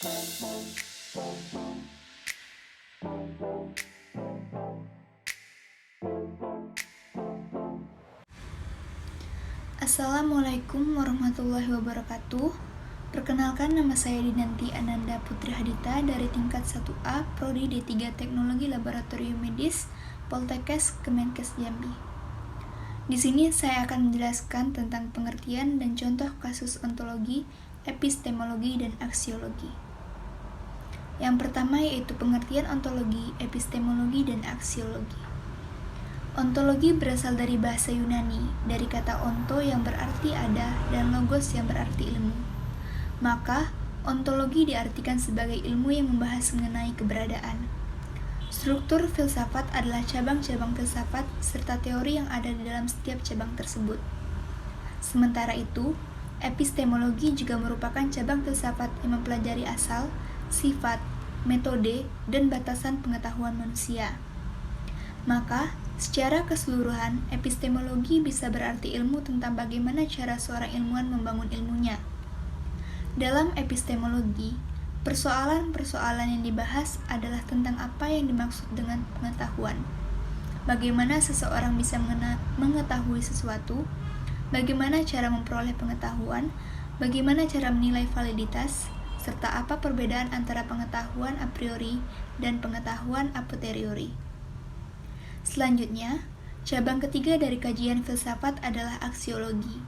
Assalamualaikum warahmatullahi wabarakatuh. Perkenalkan, nama saya Dinanti Ananda Putri Hadita dari tingkat 1A Prodi D3 Teknologi Laboratorium Medis Poltekkes Kemenkes Jambi. Di sini saya akan menjelaskan tentang pengertian dan contoh kasus ontologi, epistemologi, dan aksiologi. Yang pertama yaitu pengertian ontologi, epistemologi, dan aksiologi. Ontologi berasal dari bahasa Yunani, dari kata onto yang berarti ada dan logos yang berarti ilmu. Maka, ontologi diartikan sebagai ilmu yang membahas mengenai keberadaan. Struktur filsafat adalah cabang-cabang filsafat serta teori yang ada di dalam setiap cabang tersebut. Sementara itu, epistemologi juga merupakan cabang filsafat yang mempelajari asal, sifat, metode, dan batasan pengetahuan manusia. Maka, secara keseluruhan, epistemologi bisa berarti ilmu tentang bagaimana cara seorang ilmuwan membangun ilmunya. Dalam epistemologi, persoalan-persoalan yang dibahas adalah tentang apa yang dimaksud dengan pengetahuan. Bagaimana seseorang bisa mengetahui sesuatu, bagaimana cara memperoleh pengetahuan, bagaimana cara menilai validitas, serta apa perbedaan antara pengetahuan a priori dan pengetahuan a posteriori. Selanjutnya, cabang ketiga dari kajian filsafat adalah aksiologi.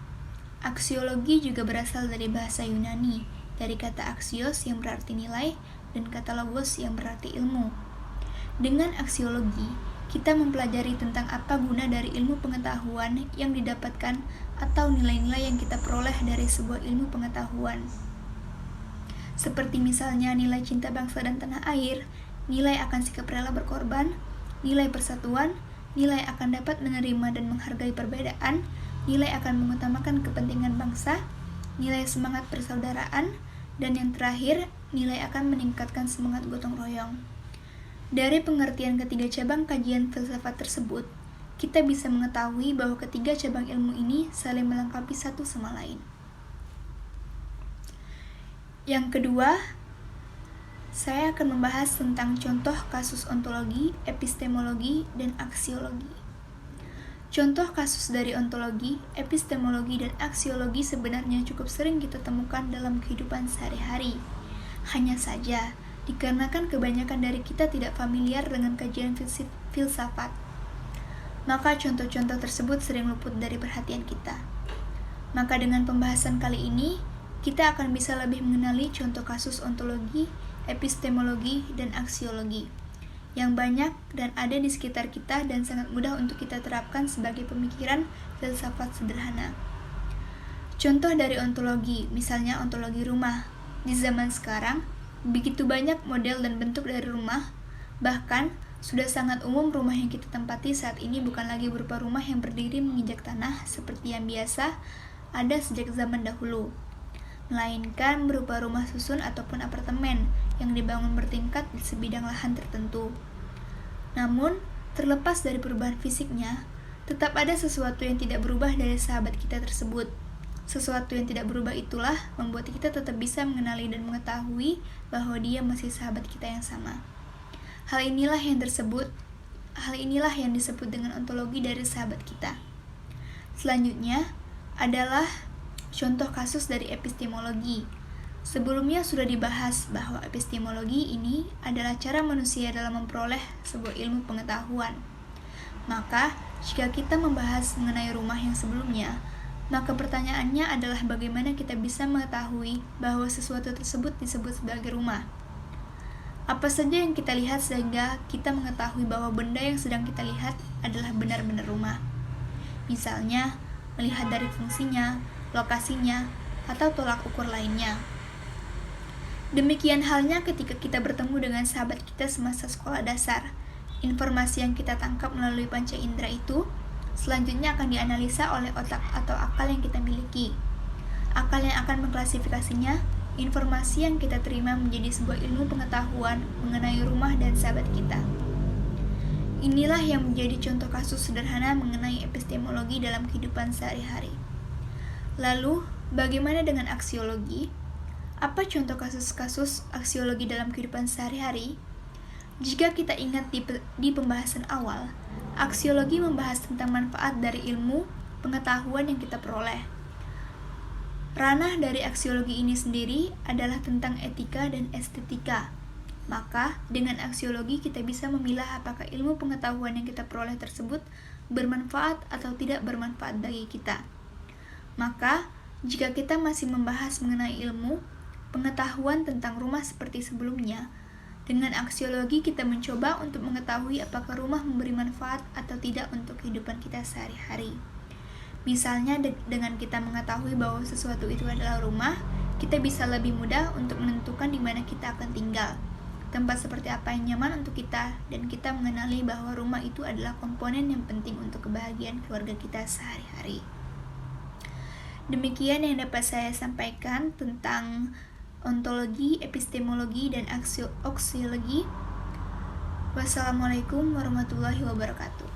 Aksiologi juga berasal dari bahasa Yunani, dari kata aksios yang berarti nilai dan kata logos yang berarti ilmu. Dengan aksiologi, kita mempelajari tentang apa guna dari ilmu pengetahuan yang didapatkan atau nilai-nilai yang kita peroleh dari sebuah ilmu pengetahuan. Seperti misalnya nilai cinta bangsa dan tanah air, nilai akan sikap rela berkorban, nilai persatuan, nilai akan dapat menerima dan menghargai perbedaan, nilai akan mengutamakan kepentingan bangsa, nilai semangat persaudaraan, dan yang terakhir, nilai akan meningkatkan semangat gotong royong. Dari pengertian ketiga cabang kajian filsafat tersebut, kita bisa mengetahui bahwa ketiga cabang ilmu ini saling melengkapi satu sama lain. Yang kedua, saya akan membahas tentang contoh kasus ontologi, epistemologi, dan aksiologi. Contoh kasus dari ontologi, epistemologi, dan aksiologi sebenarnya cukup sering kita temukan dalam kehidupan sehari-hari. Hanya saja, dikarenakan kebanyakan dari kita tidak familiar dengan kajian filsafat, maka contoh-contoh tersebut sering luput dari perhatian kita. Maka dengan pembahasan kali ini, kita akan bisa lebih mengenali contoh kasus ontologi, epistemologi, dan aksiologi yang banyak dan ada di sekitar kita dan sangat mudah untuk kita terapkan sebagai pemikiran filsafat sederhana. Contoh dari ontologi, misalnya ontologi rumah. Di zaman sekarang, begitu banyak model dan bentuk dari rumah, bahkan sudah sangat umum rumah yang kita tempati saat ini bukan lagi berupa rumah yang berdiri menginjak tanah seperti yang biasa ada sejak zaman dahulu, melainkan berupa rumah susun ataupun apartemen yang dibangun bertingkat di sebidang lahan tertentu. Namun, terlepas dari perubahan fisiknya, tetap ada sesuatu yang tidak berubah dari sahabat kita tersebut. Sesuatu yang tidak berubah itulah membuat kita tetap bisa mengenali dan mengetahui bahwa dia masih sahabat kita yang sama. Hal inilah yang disebut dengan ontologi dari sahabat kita. Selanjutnya adalah contoh kasus dari epistemologi. Sebelumnya sudah dibahas bahwa epistemologi ini adalah cara manusia dalam memperoleh sebuah ilmu pengetahuan. Maka, jika kita membahas mengenai rumah yang sebelumnya, maka pertanyaannya adalah bagaimana kita bisa mengetahui bahwa sesuatu tersebut disebut sebagai rumah. Apa saja yang kita lihat sehingga kita mengetahui bahwa benda yang sedang kita lihat adalah benar-benar rumah. Misalnya, melihat dari fungsinya, lokasinya, atau tolak ukur lainnya. Demikian halnya ketika kita bertemu dengan sahabat kita semasa sekolah dasar. Informasi yang kita tangkap melalui panca indera itu selanjutnya akan dianalisa oleh otak atau akal yang kita miliki. Akal yang akan mengklasifikasinya, informasi yang kita terima menjadi sebuah ilmu pengetahuan mengenai rumah dan sahabat kita. Inilah yang menjadi contoh kasus sederhana mengenai epistemologi dalam kehidupan sehari-hari. Lalu, bagaimana dengan aksiologi? Apa contoh kasus-kasus aksiologi dalam kehidupan sehari-hari? Jika kita ingat di pembahasan awal, aksiologi membahas tentang manfaat dari ilmu pengetahuan yang kita peroleh. Ranah dari aksiologi ini sendiri adalah tentang etika dan estetika. Maka, dengan aksiologi kita bisa memilah apakah ilmu pengetahuan yang kita peroleh tersebut bermanfaat atau tidak bermanfaat bagi kita. Maka, jika kita masih membahas mengenai ilmu pengetahuan tentang rumah seperti sebelumnya, dengan aksiologi kita mencoba untuk mengetahui apakah rumah memberi manfaat atau tidak untuk kehidupan kita sehari-hari. Misalnya dengan kita mengetahui bahwa sesuatu itu adalah rumah, kita bisa lebih mudah untuk menentukan di mana kita akan tinggal, tempat seperti apa yang nyaman untuk kita, dan kita mengenali bahwa rumah itu adalah komponen yang penting untuk kebahagiaan keluarga kita sehari-hari. Demikian yang dapat saya sampaikan tentang ontologi, epistemologi, dan aksiologi. Wassalamualaikum warahmatullahi wabarakatuh.